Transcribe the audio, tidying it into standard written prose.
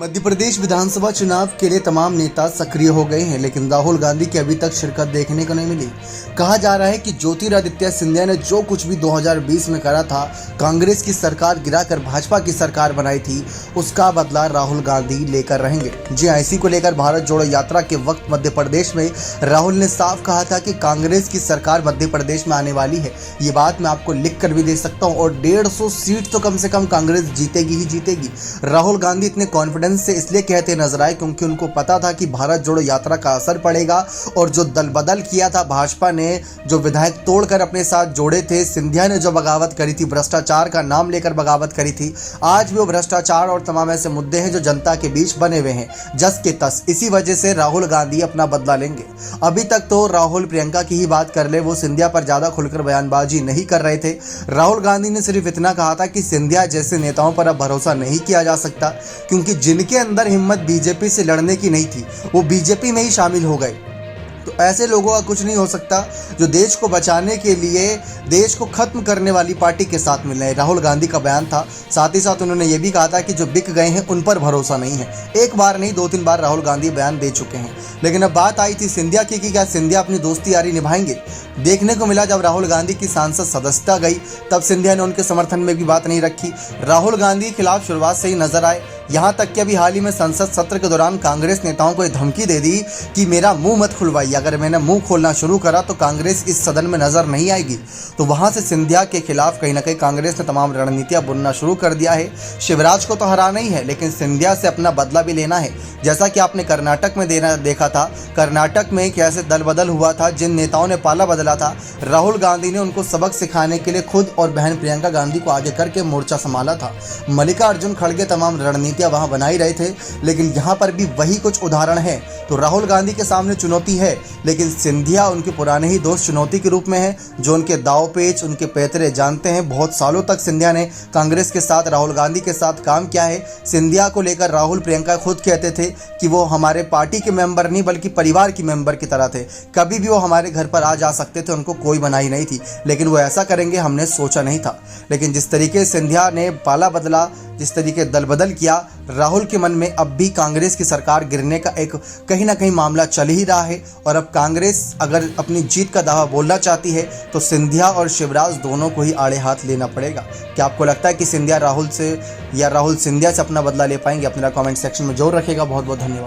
मध्य प्रदेश विधानसभा चुनाव के लिए तमाम नेता सक्रिय हो गए हैं, लेकिन राहुल गांधी की अभी तक शिरकत देखने को नहीं मिली। कहा जा रहा है कि ज्योतिरादित्य सिंधिया ने जो कुछ भी 2020 में करा था, कांग्रेस की सरकार गिराकर भाजपा की सरकार बनाई थी, उसका बदला राहुल गांधी लेकर रहेंगे। जी हाँ, इसी को लेकर भारत जोड़ो यात्रा के वक्त मध्य प्रदेश में राहुल ने साफ कहा था कि कांग्रेस की सरकार मध्य प्रदेश में आने वाली है। ये बात मैं आपको लिख कर भी दे सकता हूँ, और 150 सीट तो कम से कम कांग्रेस जीतेगी ही जीतेगी। राहुल गांधी इतने कॉन्फिडेंस से इसलिए कहते नजर आए क्योंकि उनको पता था कि भारत जोड़ो यात्रा का असर पड़ेगा, और जो दल बदल किया था भाजपा ने, जो विधायक तोड़कर अपने साथ जोड़े थे, सिंधिया ने जो बगावत करी थी, भ्रष्टाचार का नाम लेकर बगावत करी थी, आज भी वो भ्रष्टाचार और तमाम ऐसे मुद्दे हैं जो जनता के बीच बने हुए हैं जस के तस। इसी वजह से राहुल गांधी अपना बदला लेंगे। अभी तक तो राहुल प्रियंका की ही बात कर ले, वो सिंधिया पर ज्यादा खुलकर बयानबाजी नहीं कर रहे थे। राहुल गांधी ने सिर्फ इतना कहा था कि सिंधिया जैसे नेताओं पर अब भरोसा नहीं किया जा सकता, क्योंकि जिनके अंदर हिम्मत बीजेपी से लड़ने की नहीं थी वो बीजेपी में ही शामिल हो गए। तो ऐसे लोगों का कुछ नहीं हो सकता जो देश को बचाने के लिए देश को खत्म करने वाली पार्टी के साथ मिल रहे हैं। राहुल गांधी का बयान था। साथ ही साथ उन्होंने ये भी कहा था कि जो बिक गए हैं उन पर भरोसा नहीं है। एक बार नहीं, 2-3 बार राहुल गांधी बयान दे चुके हैं। लेकिन अब बात आई थी सिंधिया की कि क्या सिंधिया अपनी दोस्ती यारी निभाएंगे। देखने को मिला जब राहुल गांधी की सांसद सदस्यता गई तब सिंधिया ने उनके समर्थन में भी बात नहीं रखी। राहुल गांधी के खिलाफ शुरुआत से ही नजर आए, यहाँ तक कि अभी हाल ही में संसद सत्र के दौरान कांग्रेस नेताओं को ये धमकी दे दी कि मेरा मुंह मत खुलवाइए, अगर मैंने मुंह खोलना शुरू करा तो कांग्रेस इस सदन में नजर नहीं आएगी। तो वहां से सिंधिया के खिलाफ कहीं ना कहीं कांग्रेस ने तमाम रणनीतियां बुनना शुरू कर दिया है। शिवराज को तो हराना ही है, लेकिन सिंधिया से अपना बदला भी लेना है। जैसा कि आपने कर्नाटक में देखा था, कर्नाटक में कैसे दल बदल हुआ था, जिन नेताओं ने पाला बदला था, राहुल गांधी ने उनको सबक सिखाने के लिए खुद और बहन प्रियंका गांधी को आगे करके मोर्चा संभाला था। मल्लिकार्जुन खड़गे तमाम रणनीतियां वहां बनाई रहे थे, लेकिन यहां पर भी वही कुछ उदाहरण है। तो राहुल गांधी के सामने चुनौती है, लेकिन सिंधिया उनके पुराने ही दोस्त चुनौती के रूप में है, जो उनके दाव पेच, उनके पैतरे जानते हैं। बहुत सालों तक सिंधिया ने कांग्रेस के साथ, राहुल गांधी के साथ काम किया है। सिंधिया को लेकर राहुल प्रियंका खुद कहते थे कि वो हमारे पार्टी के मेंबर नहीं बल्कि परिवार की मेंबर की तरह थे। कभी भी वो हमारे घर पर आ जा सकते थे, उनको कोई मनाही नहीं थी, लेकिन वो ऐसा करेंगे हमने सोचा नहीं था। लेकिन जिस तरीके सिंधिया ने पाला बदला, जिस तरीके दल बदल किया, राहुल के मन में अब भी कांग्रेस की सरकार गिरने का एक कहीं ना कहीं मामला चल ही रहा है। और अब कांग्रेस अगर अपनी जीत का दावा बोलना चाहती है तो सिंधिया और शिवराज दोनों को ही आड़े हाथ लेना पड़ेगा। क्या आपको लगता है कि सिंधिया राहुल से या राहुल सिंधिया से अपना बदला ले पाएंगे? अपना कमेंट सेक्शन में जरूर रखिएगा। बहुत बहुत धन्यवाद।